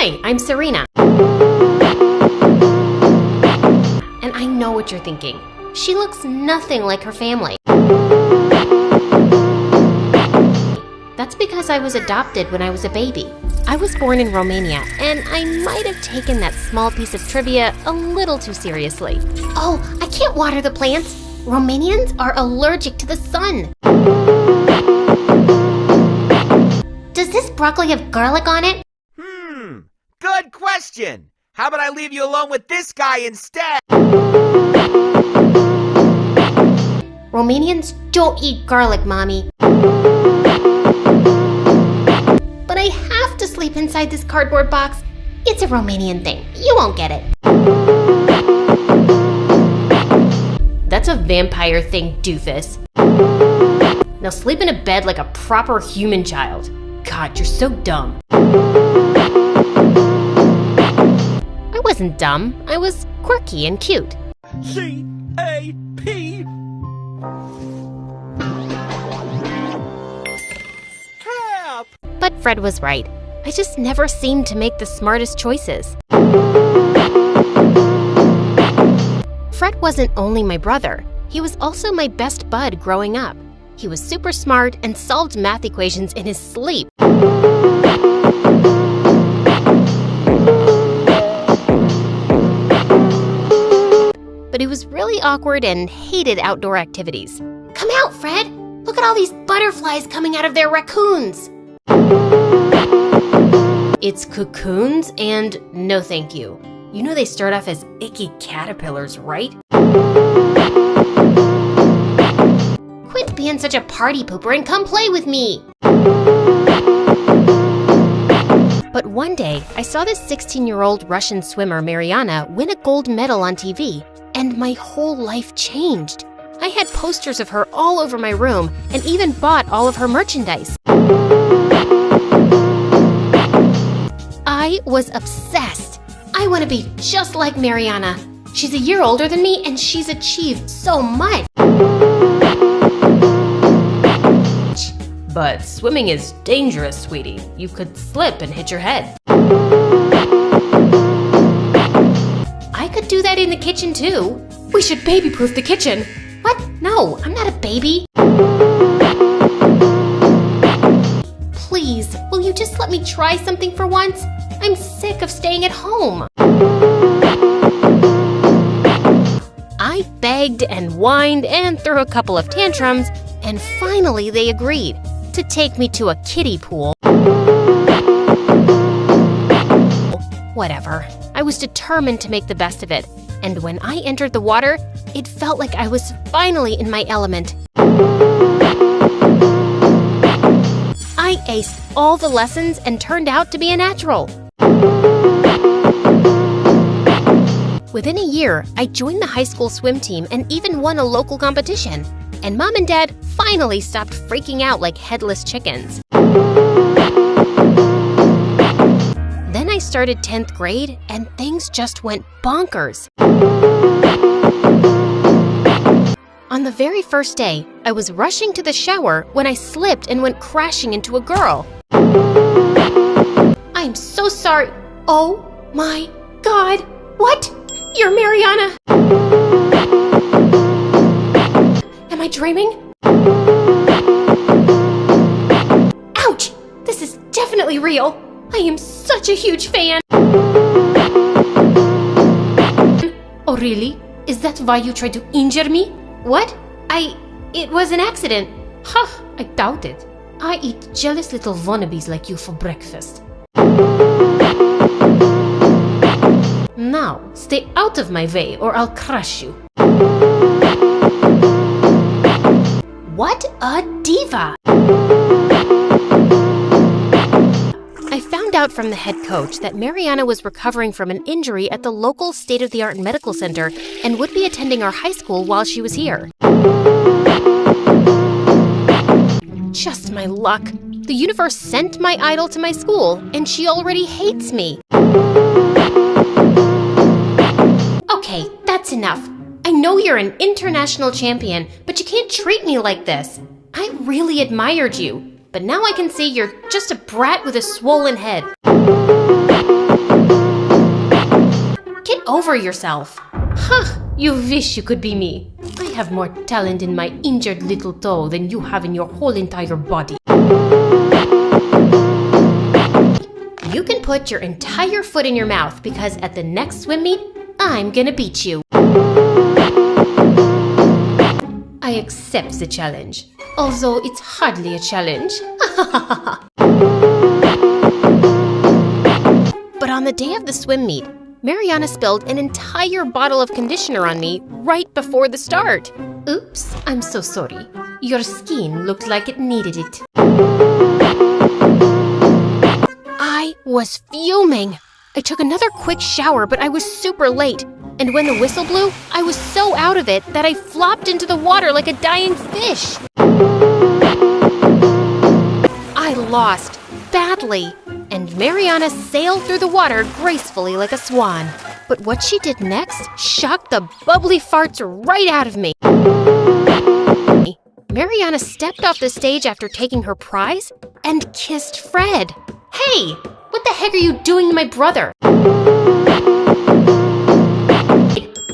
Hi, I'm Serena. And I know what you're thinking. She looks nothing like her family. That's because I was adopted when I was a baby. I was born in Romania, and I might have taken that small piece of trivia a little too seriously. Oh, I can't water the plants. Romanians are allergic to the sun. Does this broccoli have garlic on it? Good question. How about I leave you alone with this guy instead? Romanians don't eat garlic, Mommy. But I have to sleep inside this cardboard box. It's a Romanian thing. You won't get it. That's a vampire thing, doofus. Now sleep in a bed like a proper human child. God, you're so dumb. I wasn't dumb. I was quirky and cute. C-A-P. Cap. But Fred was right. I just never seemed to make the smartest choices. Fred wasn't only my brother. He was also my best bud growing up. He was super smart and solved math equations in his sleep. But he was really awkward and hated outdoor activities. Come out, Fred! Look at all these butterflies coming out of their raccoons! It's cocoons and no thank you. You know they start off as icky caterpillars, right? Quit being such a party pooper and come play with me! But one day, I saw this 16-year-old Russian swimmer, Mariana, win a gold medal on TV, and my whole life changed. I had posters of her all over my room and even bought all of her merchandise. I was obsessed. I want to be just like Mariana. She's a year older than me and she's achieved so much. But swimming is dangerous, sweetie. You could slip and hit your head. I could do that in the kitchen too. We should baby-proof the kitchen. What? No, I'm not a baby. Please, will you just let me try something for once? I'm sick of staying at home. I begged and whined and threw a couple of tantrums, and finally they agreed to take me to a kiddie pool. Whatever. I was determined to make the best of it, and when I entered the water, it felt like I was finally in my element. I aced all the lessons and turned out to be a natural. Within a year, I joined the high school swim team and even won a local competition. And Mom and Dad finally stopped freaking out like headless chickens. Then I started 10th grade and things just went bonkers. On the very first day, I was rushing to the shower when I slipped and went crashing into a girl. I'm so sorry. Oh my God. What? You're Mariana. Am I dreaming? Ouch! This is definitely real. I am such a huge fan. Oh really? Is that why you tried to injure me? What? It was an accident. Huh, I doubt it. I eat jealous little wannabes like you for breakfast. Now, stay out of my way or I'll crush you. What a diva! I found out from the head coach that Mariana was recovering from an injury at the local state-of-the-art medical center and would be attending our high school while she was here. Just my luck. The universe sent my idol to my school, and she already hates me. Okay, that's enough. I know you're an international champion, but you can't treat me like this. I really admired you, but now I can see you're just a brat with a swollen head. over yourself. Huh, you wish you could be me. I have more talent in my injured little toe than you have in your whole entire body. You can put your entire foot in your mouth because at the next swim meet, I'm gonna beat you. I accept the challenge, although it's hardly a challenge. But on the day of the swim meet, Mariana spilled an entire bottle of conditioner on me right before the start. Oops, I'm so sorry. Your skin looked like it needed it. I was fuming. I took another quick shower, but I was super late. And when the whistle blew, I was so out of it that I flopped into the water like a dying fish. I lost badly, and Mariana sailed through the water gracefully like a swan. But what she did next shocked the bubbly farts right out of me. Mariana stepped off the stage after taking her prize and kissed Fred. Hey, what the heck are you doing to my brother?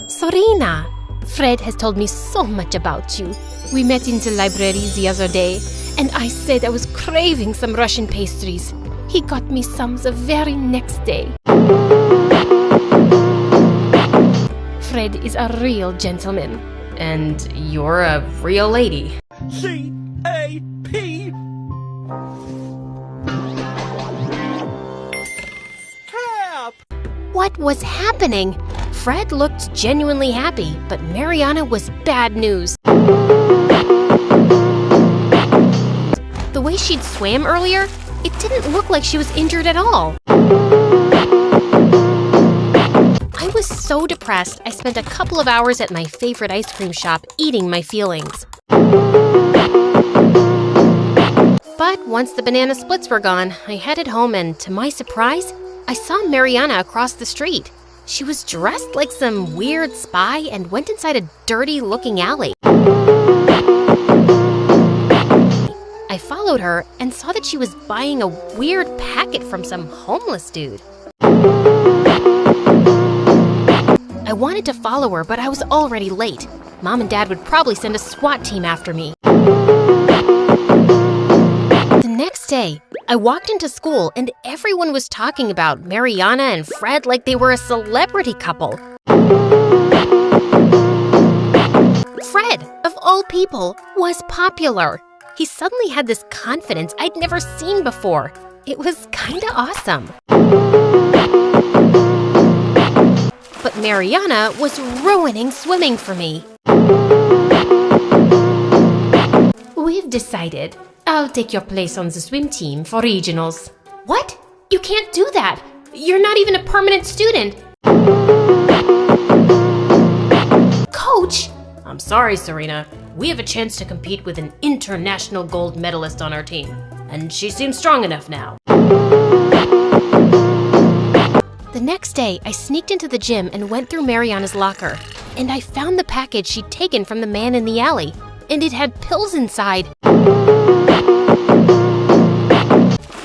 Sorina, Fred has told me so much about you. We met in the library the other day, and I said I was craving some Russian pastries. He got me some the very next day. Fred is a real gentleman. And you're a real lady. C-A-P. Cap! What was happening? Fred looked genuinely happy, but Mariana was bad news. The way she'd swam earlier, it didn't look like she was injured at all. I was so depressed, I spent a couple of hours at my favorite ice cream shop eating my feelings. But once the banana splits were gone, I headed home and, to my surprise, I saw Mariana across the street. She was dressed like some weird spy and went inside a dirty-looking alley. I followed her and saw that she was buying a weird packet from some homeless dude. I wanted to follow her, but I was already late. Mom and Dad would probably send a SWAT team after me. The next day, I walked into school and everyone was talking about Mariana and Fred like they were a celebrity couple. Fred, of all people, was popular. He suddenly had this confidence I'd never seen before. It was kinda awesome. But Mariana was ruining swimming for me. We've decided. I'll take your place on the swim team for regionals. What? You can't do that. You're not even a permanent student. Coach! I'm sorry, Serena. We have a chance to compete with an international gold medalist on our team, and she seems strong enough now. The next day, I sneaked into the gym and went through Mariana's locker, and I found the package she'd taken from the man in the alley, and it had pills inside.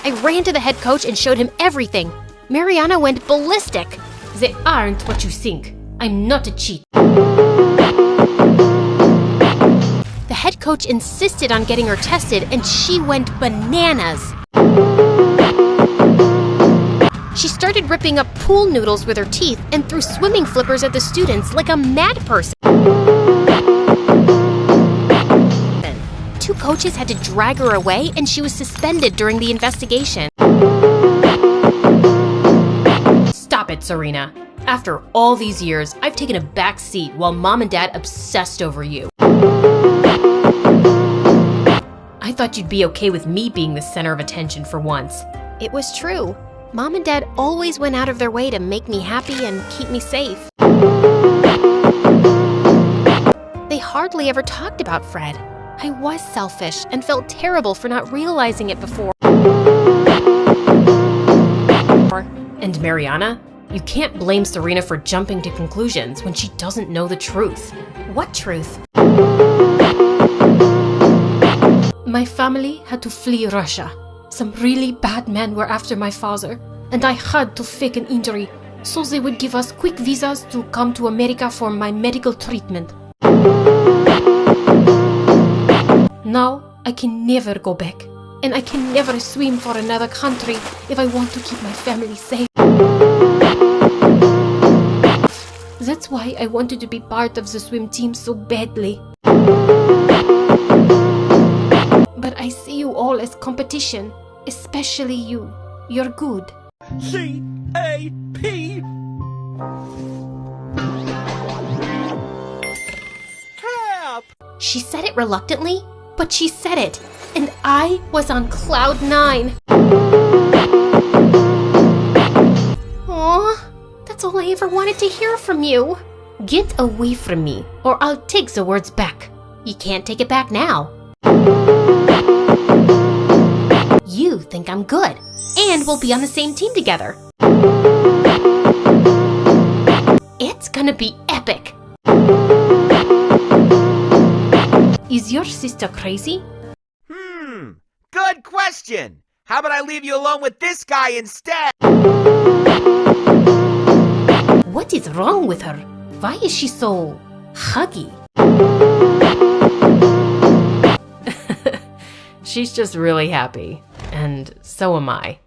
I ran to the head coach and showed him everything. Mariana went ballistic. They aren't what you think. I'm not a cheat. The head coach insisted on getting her tested, and she went bananas. She started ripping up pool noodles with her teeth and threw swimming flippers at the students like a mad person. Two coaches had to drag her away, and she was suspended during the investigation. Stop it, Serena. After all these years, I've taken a back seat while Mom and Dad obsessed over you. I thought you'd be okay with me being the center of attention for once. It was true. Mom and Dad always went out of their way to make me happy and keep me safe. They hardly ever talked about Fred. I was selfish and felt terrible for not realizing it before. And Mariana? You can't blame Serena for jumping to conclusions when she doesn't know the truth. What truth? My family had to flee Russia. Some really bad men were after my father, and I had to fake an injury so they would give us quick visas to come to America for my medical treatment. Now I can never go back, and I can never swim for another country if I want to keep my family safe. That's why I wanted to be part of the swim team so badly. But I see you all as competition, especially you. You're good. C-A-P. Cap. She said it reluctantly, but she said it, and I was on cloud 9. Aw, that's all I ever wanted to hear from you. Get away from me, or I'll take the words back. You can't take it back now. You think I'm good, and we'll be on the same team together. It's gonna be epic. Is your sister crazy? Good question. How about I leave you alone with this guy instead? What is wrong with her? Why is she so huggy? She's just really happy, and so am I.